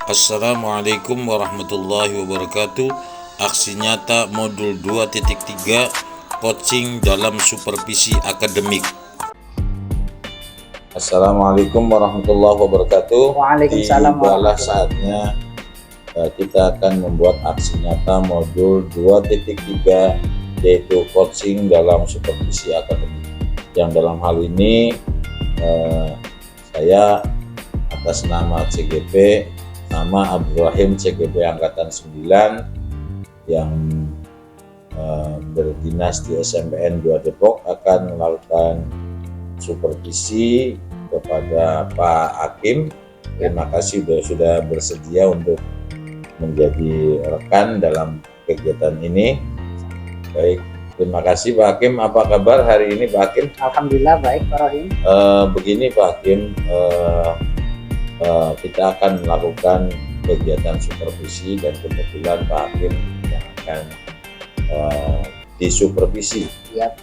Assalamualaikum warahmatullahi wabarakatuh. Aksi nyata modul 2.3 coaching dalam supervisi akademik. Assalamualaikum warahmatullahi wabarakatuh. Waalaikumsalam. Tibalah saatnya kita akan membuat aksi nyata modul 2.3 yaitu coaching dalam supervisi akademik. Yang dalam hal ini saya atas nama CGP, nama Abdurrahim CGP Angkatan 9 yang berdinas di SMPN 2 Depok akan melakukan supervisi kepada Pak Hakim. Terima kasih sudah bersedia untuk menjadi rekan dalam kegiatan ini. Baik, terima kasih Pak Hakim. Apa kabar hari ini Pak Hakim? Alhamdulillah baik Pak Rohim. Begini Pak Hakim, kita akan melakukan kegiatan supervisi dan kebetulan Pak Hakim yang akan disupervisi. Yap.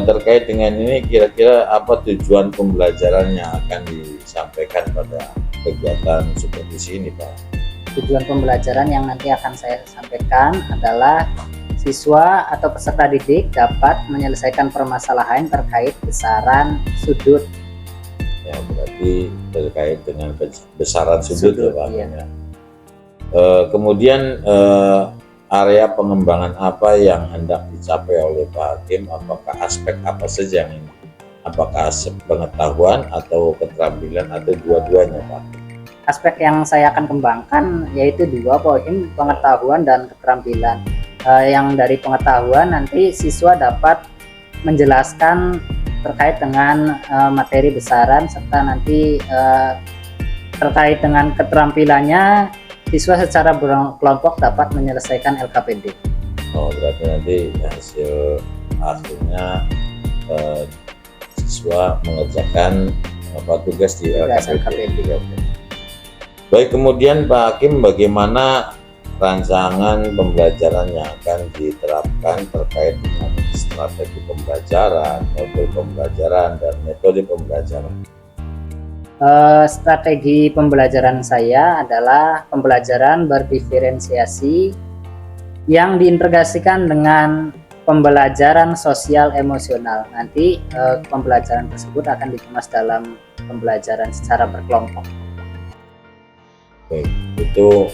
Terkait dengan ini, kira-kira apa tujuan pembelajaran yang akan disampaikan pada kegiatan supervisi ini Pak? Tujuan pembelajaran yang nanti akan saya sampaikan adalah siswa atau peserta didik dapat menyelesaikan permasalahan terkait besaran sudut. Ya, berarti terkait dengan besaran sudut ya Pak. Iya. Ya. Kemudian area pengembangan apa yang hendak dicapai oleh Pak Hakim? Apakah aspek apa saja yang ini? Apakah aspek pengetahuan atau keterampilan atau dua-duanya Pak? Aspek yang saya akan kembangkan yaitu dua Pak Rohim, pengetahuan dan keterampilan. Yang dari pengetahuan nanti siswa dapat menjelaskan terkait dengan materi besaran, serta nanti terkait dengan keterampilannya siswa secara berkelompok dapat menyelesaikan LKPD. Oh, berarti nanti hasil akhirnya siswa mengerjakan tugas di LKPD. Baik, kemudian Pak Hakim, bagaimana rancangan pembelajaran yang akan diterapkan terkait dengan strategi pembelajaran, model pembelajaran, dan metode pembelajaran? Strategi pembelajaran saya adalah pembelajaran berdiferensiasi yang diintegrasikan dengan pembelajaran sosial emosional. Nanti pembelajaran tersebut akan dikemas dalam pembelajaran secara berkelompok. Baik, itu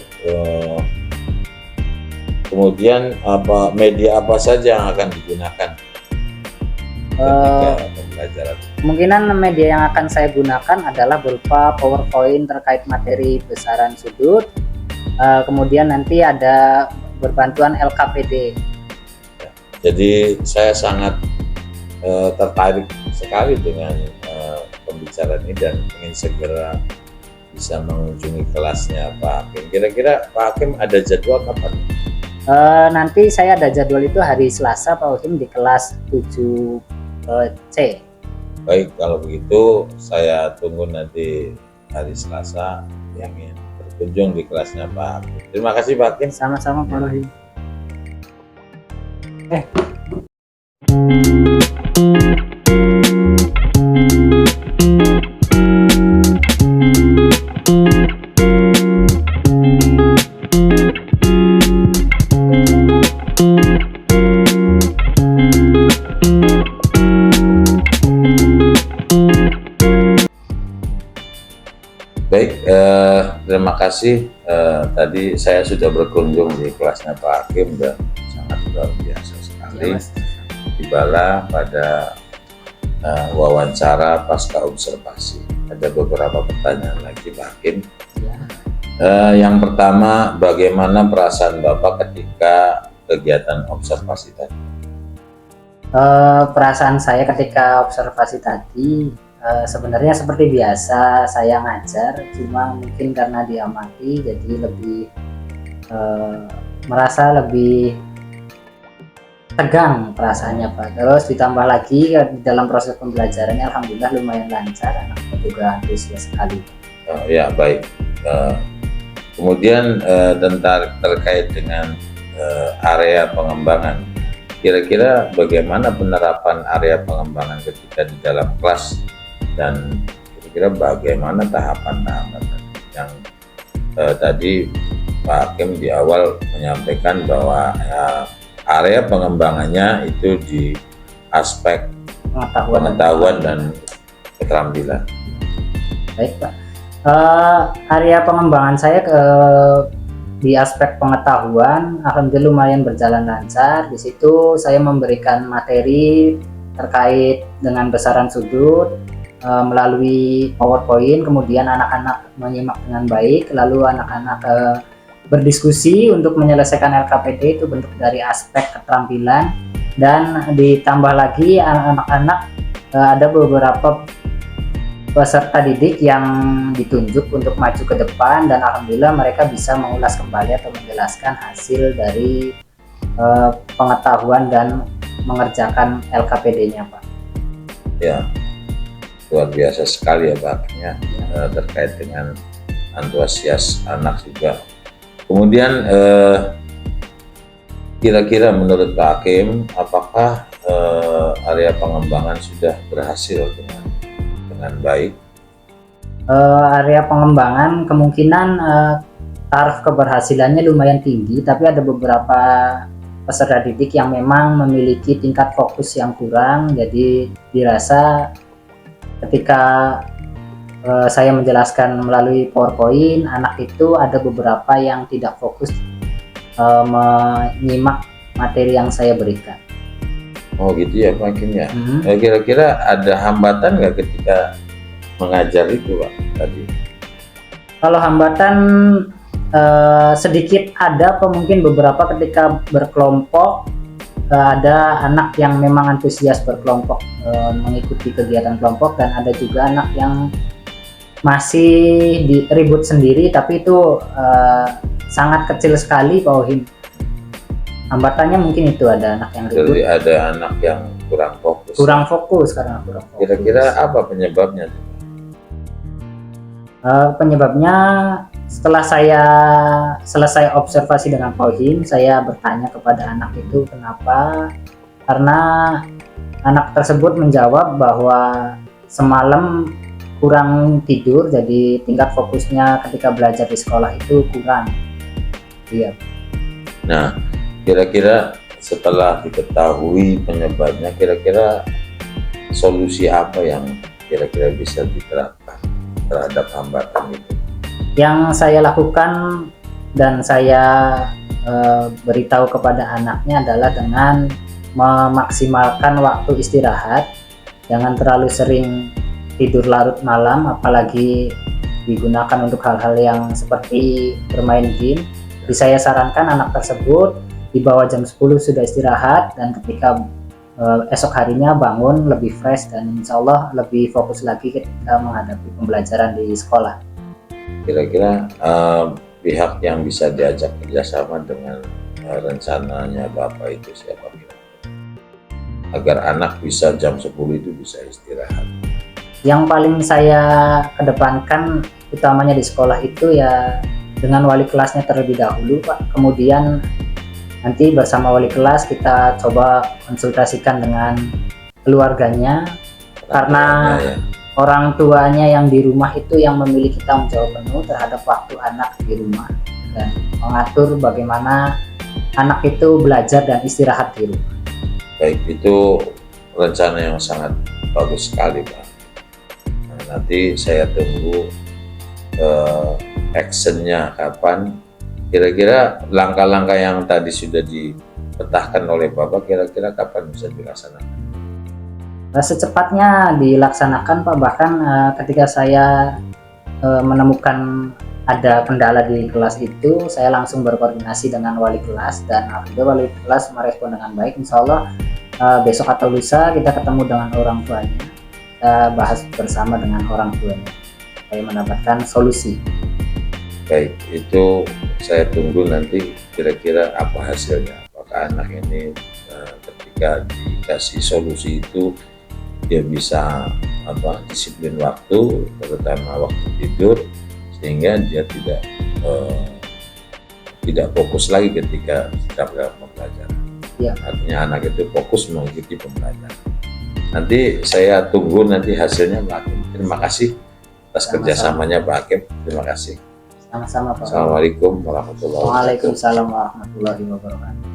kemudian media apa saja yang akan digunakan ketika pembelajaran? Kemungkinan media yang akan saya gunakan adalah berupa PowerPoint terkait materi besaran sudut, kemudian nanti ada berbantuan LKPD. Jadi saya sangat tertarik sekali dengan pembicaraan ini dan ingin segera bisa mengunjungi kelasnya Pak Hakim. Kira-kira Pak Hakim ada jadwal kapan? Nanti saya ada jadwal itu hari Selasa Pak Hakim di kelas 7C. Baik, kalau begitu saya tunggu nanti hari Selasa yang ingin berkunjung di kelasnya Pak Hakim. Terima kasih Pak Hakim. Sama-sama Pak Rohim. Baik, terima kasih. Tadi saya sudah berkunjung di kelasnya Pak Hakim dan sangat luar biasa sekali. Tibalah pada wawancara pasca observasi. Ada beberapa pertanyaan lagi Pak Hakim. Yang pertama, bagaimana perasaan Bapak ketika kegiatan observasi tadi? Perasaan saya ketika observasi tadi sebenarnya seperti biasa saya ngajar, cuma mungkin karena diamati jadi lebih merasa lebih tegang perasaannya Pak. Terus ditambah lagi dalam proses pembelajarannya alhamdulillah lumayan lancar, anaknya juga antusias sekali. Ya baik. Kemudian terkait dengan area pengembangan, kira-kira bagaimana penerapan area pengembangan ketika di dalam kelas, dan kira-kira bagaimana tahapan-tahapan yang tadi Pak Hakim di awal menyampaikan bahwa area pengembangannya itu di aspek pengetahuan dan keterampilan. Baik Pak, area pengembangan saya di aspek pengetahuan alhamdulillah lumayan berjalan lancar. Di situ saya memberikan materi terkait dengan besaran sudut melalui PowerPoint, kemudian anak-anak menyimak dengan baik, lalu anak-anak berdiskusi untuk menyelesaikan LKPD. Itu bentuk dari aspek keterampilan. Dan ditambah lagi anak-anak ada beberapa peserta didik yang ditunjuk untuk maju ke depan, dan alhamdulillah mereka bisa mengulas kembali atau menjelaskan hasil dari pengetahuan dan mengerjakan LKPD-nya Pak. Ya, luar biasa sekali ya Pak, terkait dengan antusias anak juga. Kemudian kira-kira menurut Pak Hakim, apakah area pengembangan sudah berhasil dengan baik? Area pengembangan kemungkinan taraf keberhasilannya lumayan tinggi, tapi ada beberapa peserta didik yang memang memiliki tingkat fokus yang kurang. Jadi dirasa ketika saya menjelaskan melalui PowerPoint, anak itu ada beberapa yang tidak fokus menyimak materi yang saya berikan. Oh gitu ya Pak Hakim ya. Kira-kira ada hambatan nggak ketika mengajar itu Pak tadi? Kalau hambatan sedikit ada, mungkin beberapa ketika berkelompok ada anak yang memang antusias berkelompok mengikuti kegiatan kelompok, dan ada juga anak yang masih ribut sendiri, tapi itu sangat kecil sekali Pak Ohim. Hambatannya mungkin itu ada anak yang ribut. Jadi ada anak yang kurang fokus. Karena kurang fokus. Kira-kira apa penyebabnya? Penyebabnya setelah saya selesai observasi dengan Pak Ohim, saya bertanya kepada anak itu kenapa. Karena anak tersebut menjawab bahwa semalam kurang tidur, jadi tingkat fokusnya ketika belajar di sekolah itu kurang. Iya. Nah, kira-kira setelah diketahui penyebabnya, kira-kira solusi apa yang kira-kira bisa diterapkan terhadap hambatan itu? Yang saya lakukan dan saya beritahu kepada anaknya adalah dengan memaksimalkan waktu istirahat, jangan terlalu sering tidur larut malam, apalagi digunakan untuk hal-hal yang seperti bermain game. Jadi saya sarankan anak tersebut di bawah jam 10 sudah istirahat, dan ketika esok harinya bangun lebih fresh dan insya Allah lebih fokus lagi ketika menghadapi pembelajaran di sekolah. Kira-kira pihak yang bisa diajak kerjasama dengan rencananya Bapak itu siapa kira? Agar anak bisa jam 10 itu bisa istirahat. Yang paling saya kedepankan utamanya di sekolah itu ya dengan wali kelasnya terlebih dahulu Pak, kemudian nanti bersama wali kelas kita coba konsultasikan dengan keluarganya, karena ya, orang tuanya yang di rumah itu yang memiliki tanggung jawab penuh terhadap waktu anak di rumah dan mengatur bagaimana anak itu belajar dan istirahat di rumah. Baik, itu rencana yang sangat bagus sekali Pak. Nah, nanti saya tunggu actionnya kapan. Kira-kira langkah-langkah yang tadi sudah dipetahkan oleh Bapak kira-kira kapan bisa dilaksanakan? Secepatnya dilaksanakan Pak, bahkan ketika saya menemukan ada kendala di kelas itu, saya langsung berkoordinasi dengan wali kelas, dan alhamdulillah wali kelas merespon dengan baik. Insya Allah besok atau lusa kita ketemu dengan orang tuanya, kita bahas bersama dengan orang tuanya supaya mendapatkan solusi. Baik, itu saya tunggu nanti kira-kira apa hasilnya. Apakah anak ini ketika dikasih solusi itu dia bisa disiplin waktu, terutama waktu tidur, sehingga dia tidak fokus lagi ketika sedang pembelajaran. Ya. Artinya anak itu fokus mengikuti pembelajaran. Nanti saya tunggu nanti hasilnya Pak Hakim. Terima kasih atas kerjasamanya Pak Hakim. Terima kasih. Sama-sama Pak. Assalamualaikum warahmatullahi wabarakatuh. Waalaikumsalam warahmatullahi wabarakatuh.